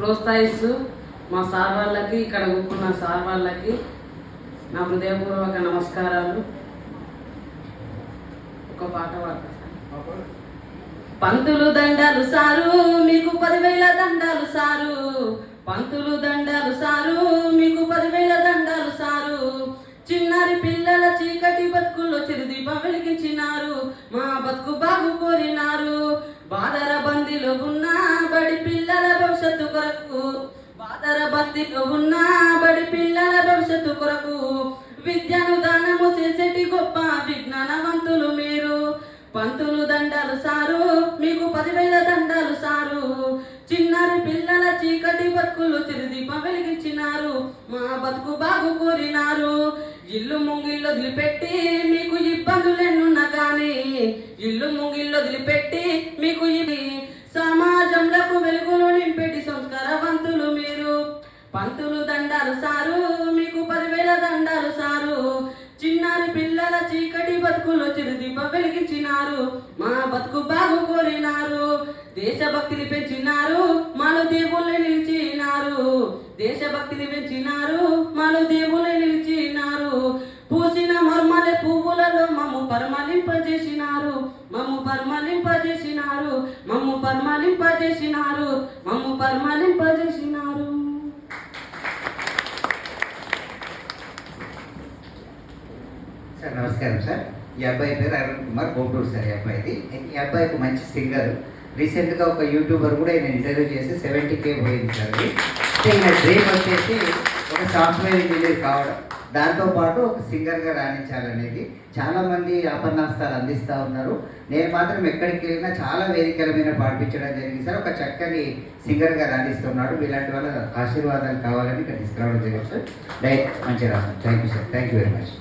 ప్రోత్సహిస్తూ మా సార్ వాళ్ళకి, ఇక్కడ కూర్చున్న సార్ వాళ్ళకి నా హృదయపూర్వక నమస్కారాలు. ఒక పాట పాడతా. పంతులు దండాలు సారు, మీకు 10,000 దండాలు సారు. పంతులు దండాలు సారు, మీకు 10,000 దండాలు సారు. చిన్నారి పిల్లల చీకటి బతుకుల్లో చిరుదీపం వెలిగించినారు. మా బతుకు బాగు కోరినారు. బాదర బందీలో ఉన్న బడి పిల్లల భవిష్యత్తు కొరకు, బాదర బందీలో ఉన్న బడి పిల్లల భవిష్యత్తు కొరకు విద్యను దానము చేసేటి గొప్ప విజ్ఞానవంతులు మీరు. పంతులు దండాలు సారు, మీకు 10,000 దండాలు సారు. చిన్నారి పిల్లల చీకటి బతుకులు చిరుదీపం వెలిగించినారు. మా బతుకు బాగు కోరినారు. ఇల్లు ముంగిళ్ళు వదిలిపెట్టి మీకు ఇబ్బందులెన్నున్నా కానీ, ఇల్లు ముంగిళ్ళు వదిలిపెట్టి మీకు సమాజంలో వెలుగులు నింపెట్టి సంస్కారవంతులు మీరు. పంతులు దండాలు సారు, మీకు 10,000 దండాలు సారు. చిన్నారి పిల్లల చీకటి బతుకులో చిరుదీపం వెలిగించినారు. మా బతుకు బాగు కోరినారు. దేశభక్తిని పెంచినారు, మాలో దేవుళ్ళే నిలిచినారు. దేశభక్తిని పెంచినారు, మాలో దేవుళ్ళే నిలిచినారు. పూసిన మర్మలే పువ్వులలో మమ్ము పరిమళింపజేసినారు. మమ్ము పరిమళింపజేసినారు. మమ్ము పరిమళింపజేసినారు. మమ్ము పరిమళింపజేసినారు. సార్ నమస్కారం సార్. ఈ అబ్బాయి పేరు అరుణ్ కుమార్ గోటూరు సార్. ఈ అబ్బాయిది. ఈ అబ్బాయి ఒక మంచి సింగర్. రీసెంట్గా ఒక యూట్యూబర్ కూడా నేను ఇంటర్వ్యూ చేసి 70K పోయింది సార్. ఈయన డ్రీమ్ వచ్చేసి ఒక సాఫ్ట్వేర్ ఇంజనీర్ కావడం, దాంతోపాటు ఒక సింగర్గా రాణించాలనేది. చాలామంది ఆపన్నాస్తాలు అందిస్తూ ఉన్నారు. నేను మాత్రం ఎక్కడికి వెళ్ళినా చాలా వేదికల మీద పాడిపించడం జరిగింది సార్. ఒక చక్కని సింగర్గా రాణిస్తున్నాడు. ఇలాంటి వాళ్ళ ఆశీర్వాదాలు కావాలని ఇక్కడ తీసుకురావడం జరిగింది సార్. మంచిగా రాస్తాను. Thank you sir. Thank you very much.